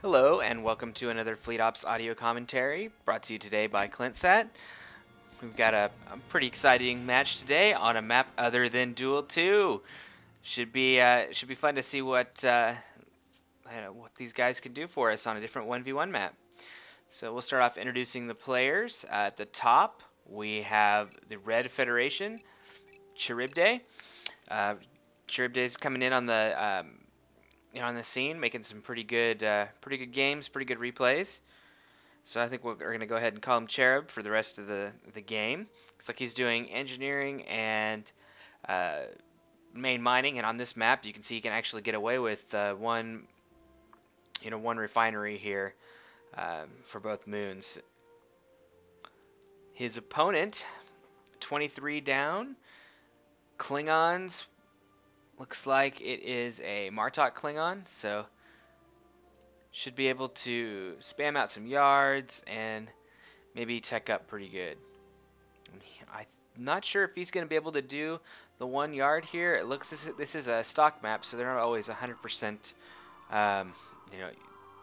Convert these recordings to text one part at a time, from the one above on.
Hello and welcome to another Fleet Ops audio commentary brought to you today by ClintSat. We've got a pretty exciting match today on a map other than Duel 2. Should be fun to see what these guys can do for us on a different 1v1 map. So we'll start off introducing the players. At the top we have the Red Federation, Charybde. Charybde is coming in on the on the scene, making some pretty good games, pretty good replays. So I think we're going to go ahead and call him Cherub for the rest of the game. Looks like he's doing engineering and main mining, and on this map you can see he can actually get away with one refinery here for both moons. His opponent, 23 down, Klingons. Looks like it is a Martok Klingon, so should be able to spam out some yards and maybe tech up pretty good. I'm not sure if he's going to be able to do the 1 yard here. It looks this is a stock map, so they're not always 100% the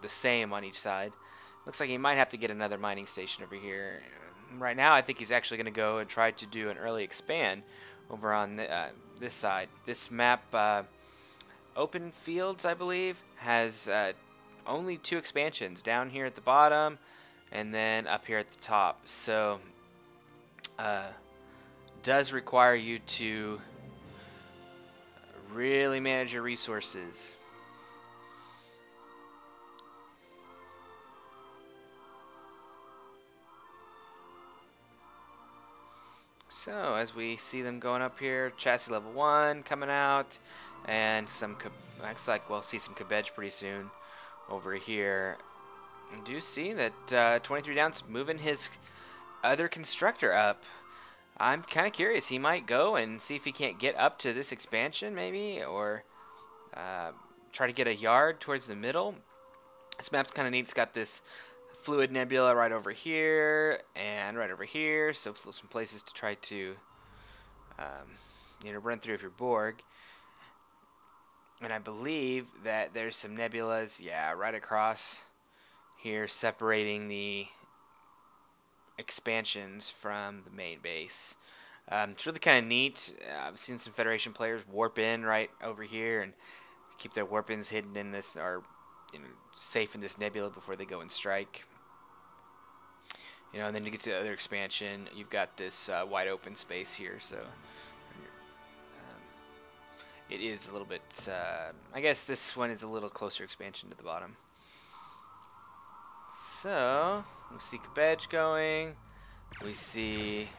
same on each side. Looks like he might have to get another mining station over here. Right now I think he's actually going to go and try to do an early expand over on this side. This map, Open Fields, I believe, has only 2 expansions, down here at the bottom and then up here at the top. So does require you to really manage your resources. So as we see them going up here, chassis level 1 coming out, and some looks like we'll see some cabbage pretty soon over here. I do see that 23 down's moving his other constructor up. I'm kind of curious. He might go and see if he can't get up to this expansion maybe, or try to get a yard towards the middle. This map's kind of neat. It's got this fluid nebula right over here and right over here, so some places to try to run through if you're Borg. And I believe that there's some nebulas, yeah, right across here, separating the expansions from the main base. It's really kind of neat. I've seen some Federation players warp in right over here and keep their warp-ins hidden in this, or safe in this nebula before they go and strike. And then to get to the other expansion, you've got this wide open space here, so it is a little bit, I guess this one is a little closer expansion to the bottom. So, we see cabbage going, we see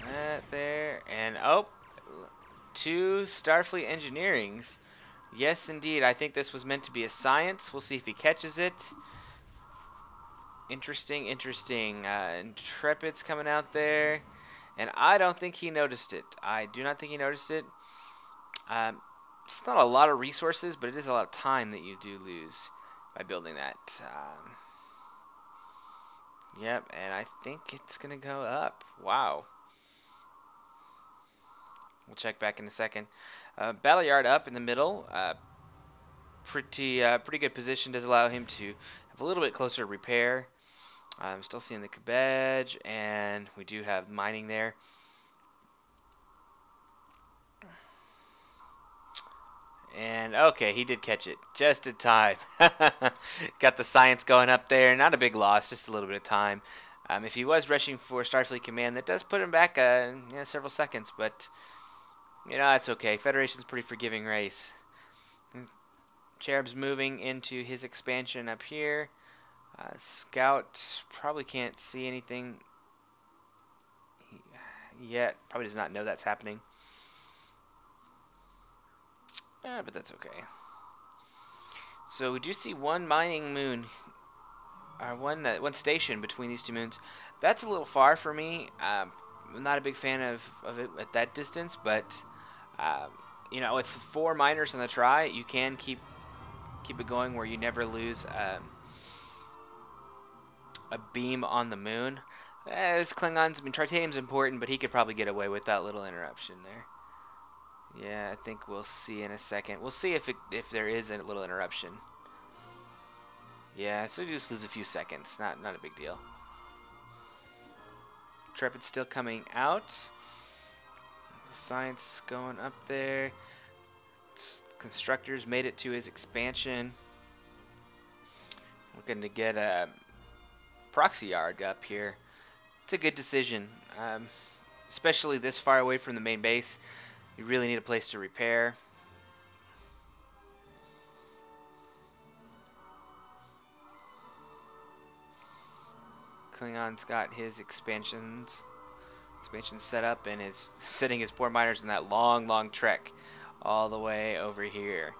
that there, and 2 Starfleet Engineerings. Yes, indeed, I think this was meant to be a science. We'll see if he catches it. Interesting. Intrepid's coming out there, and I don't think he noticed it. I do not think he noticed it. It's not a lot of resources, but it is a lot of time that you do lose by building that. Yep, and I think it's going to go up. Wow. We'll check back in a second. Battle yard up in the middle. Pretty good position. Does allow him to have a little bit closer repair. I'm still seeing the cabbage, and we do have mining there. And okay, he did catch it just in time. Got the science going up there. Not a big loss, just a little bit of time. If he was rushing for Starfleet Command, that does put him back several seconds, but that's okay. Federation's a pretty forgiving race. Cherub's moving into his expansion up here. Scout probably can't see anything yet. Probably does not know that's happening. But that's okay. So we do see one mining moon, or one station between these 2 moons. That's a little far for me. I'm not a big fan of it at that distance, but with 4 miners on the try, you can keep it going where you never lose a beam on the moon. There's Klingons. I mean, Tritanium's important, but he could probably get away with that little interruption there. Yeah, I think we'll see in a second. We'll see if there is a little interruption. Yeah, so we just lose a few seconds. Not a big deal. Intrepid's still coming out. The science going up there. Constructors made it to his expansion. Looking to get a proxy yard up here. It's a good decision, especially this far away from the main base. You really need a place to repair. Klingon's got his expansion set up and is sitting his poor miners in that long trek all the way over here.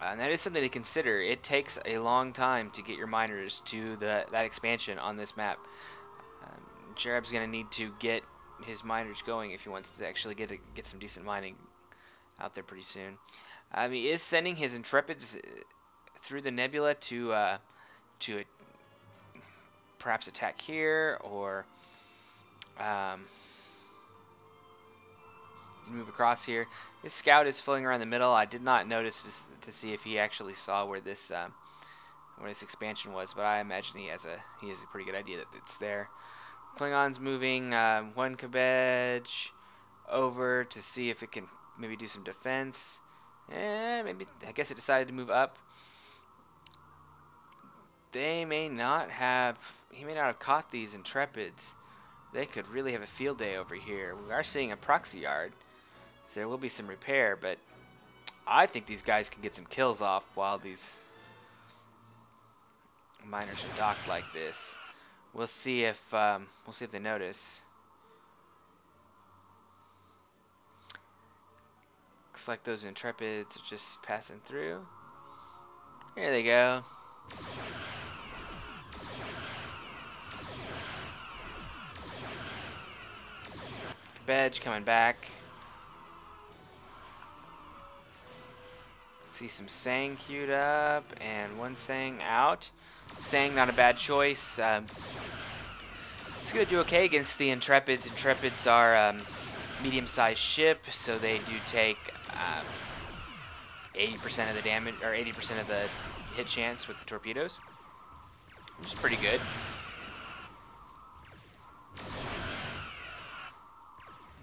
And that is something to consider. It takes a long time to get your miners to that expansion on this map. Charybde's going to need to get his miners going if he wants to actually get some decent mining out there pretty soon. He is sending his Intrepids through the nebula to perhaps attack here, or move across here. This scout is floating around the middle. I did not notice to see if he actually saw where this expansion was, but I imagine he has a pretty good idea that it's there. Klingon's moving one cabbage over to see if it can maybe do some defense. Maybe, I guess it decided to move up. He may not have caught these Intrepids. They could really have a field day over here. We are seeing a proxy yard, so there will be some repair, but I think these guys can get some kills off while these miners are docked like this. We'll see if they notice. Looks like those Intrepids are just passing through. Here they go. Cabbage coming back. See some Sang queued up and one Sang out. Sang not a bad choice. It's going to do okay against the Intrepids. Intrepids are medium-sized ship, so they do take 80% of the damage, or 80% of the hit chance with the torpedoes, which is pretty good.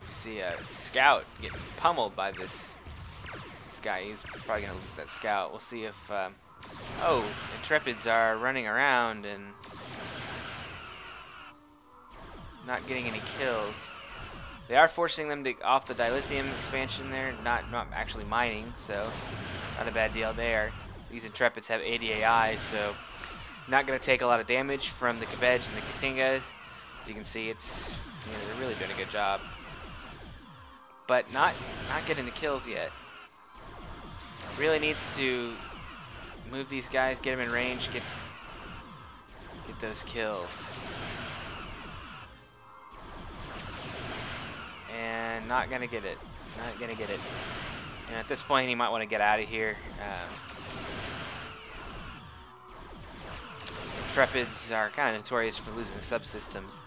You see a scout getting pummeled by this guy. He's probably going to lose that scout. We'll see if... oh, Intrepids are running around and not getting any kills. They are forcing them to off the dilithium expansion there, not actually mining, so not a bad deal there. These Intrepids have 80 AI, so not going to take a lot of damage from the Cabbage and the Katinga. As you can see, they're really doing a good job, but not getting the kills yet. Really needs to move these guys, get them in range, get those kills. And not gonna get it. Not gonna get it. And at this point, he might want to get out of here. Intrepids are kind of notorious for losing subsystems.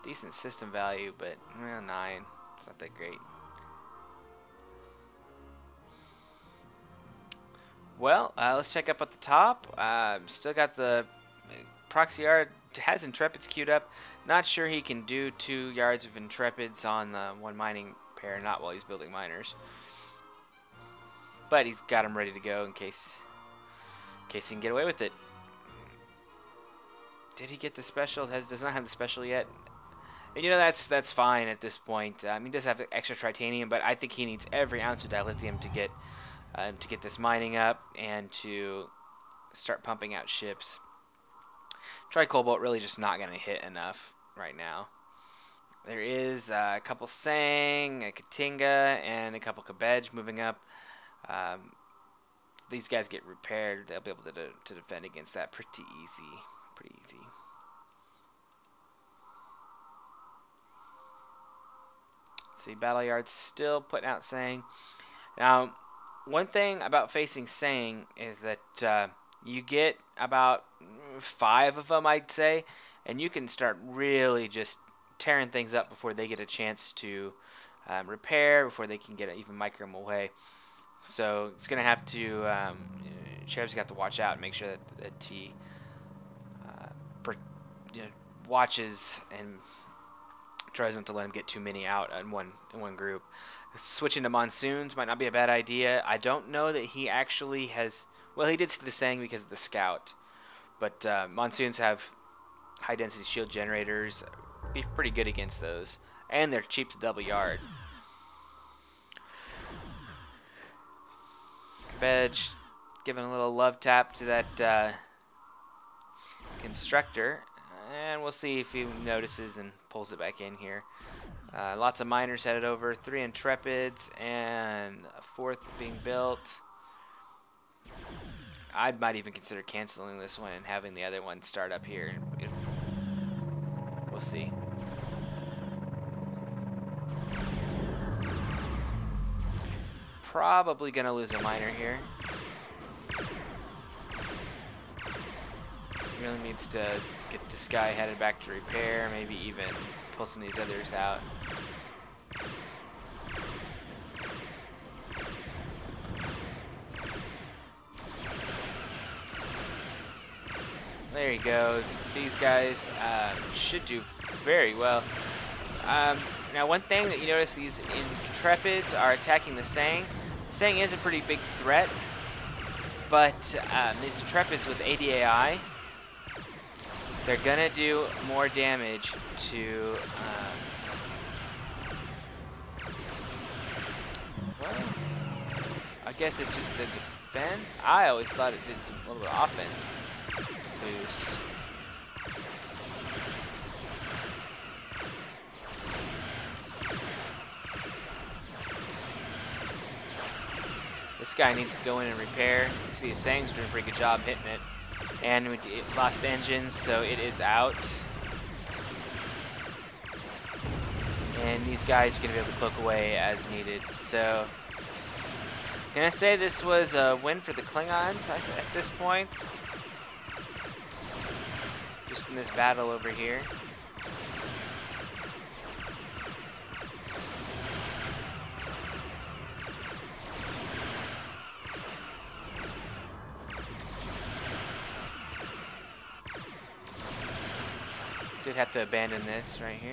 Decent system value, but well, 9. It's not that great. Well, let's check up at the top. Still got the proxy yard, has Intrepids queued up. Not sure he can do 2 yards of Intrepids on the one mining pair, not while he's building miners. But he's got them ready to go in case he can get away with it. Did he get the special? Does not have the special yet. And you know, that's fine at this point. He does have extra tritanium, but I think he needs every ounce of dilithium to get this mining up and to start pumping out ships. Tricobalt really just not going to hit enough right now. There is a couple Sang, a Katinga, and a couple Cabbage moving up. If these guys get repaired, they'll be able to defend against that pretty easy. Pretty easy. See, Battle Yard's still putting out Sang. Now, one thing about facing Sang is that you get about 5 of them, I'd say, and you can start really just tearing things up before they get a chance to repair, before they can even micro them away. So it's going to have to, Charybde's got to watch out and make sure that he watches and tries not to let him get too many out in one group. Switching to Monsoons might not be a bad idea. I don't know that he actually has... Well, he did see the Sang because of the Scout. But Monsoons have high-density shield generators. Be pretty good against those. And they're cheap to double yard. Cabbage giving a little love tap to that Constructor. And we'll see if he notices and pulls it back in here. Lots of miners headed over. 3 Intrepids and a 4th being built. I might even consider canceling this one and having the other one start up here. We'll see. Probably going to lose a miner here. Really needs to get this guy headed back to repair, maybe even pull some of these others out. There you go. These guys should do very well. Now, one thing that you notice, these Intrepids are attacking the Sang. The Sang is a pretty big threat, but these Intrepids with ADAI, they're gonna do more damage to. Well, I guess it's just a defense. I always thought it did a little bit of offense boost. This guy needs to go in and repair. See, the Sang's doing a pretty good job hitting it. And it lost engines, so it is out. And these guys are going to be able to cloak away as needed. So, gonna say this was a win for the Klingons at this point. Just in this battle over here. Did have to abandon this right here.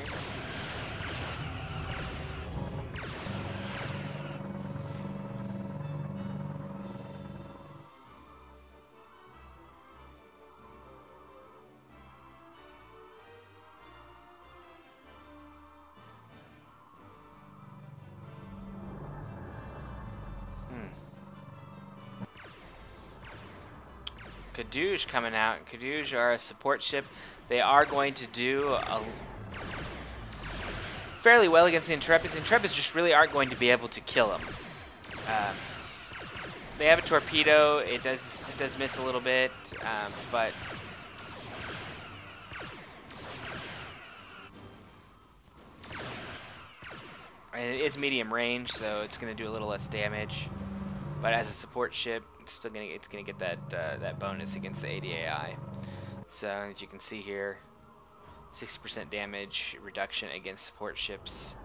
Kadoosh coming out. Kadoosh are a support ship. They are going to do fairly well against the Intrepids. Intrepids just really aren't going to be able to kill them. They have a torpedo. It does miss a little bit, but and it is medium range, so it's going to do a little less damage. But as a support ship, it's gonna get that bonus against the ADAI. So as you can see here, 60% damage reduction against support ships.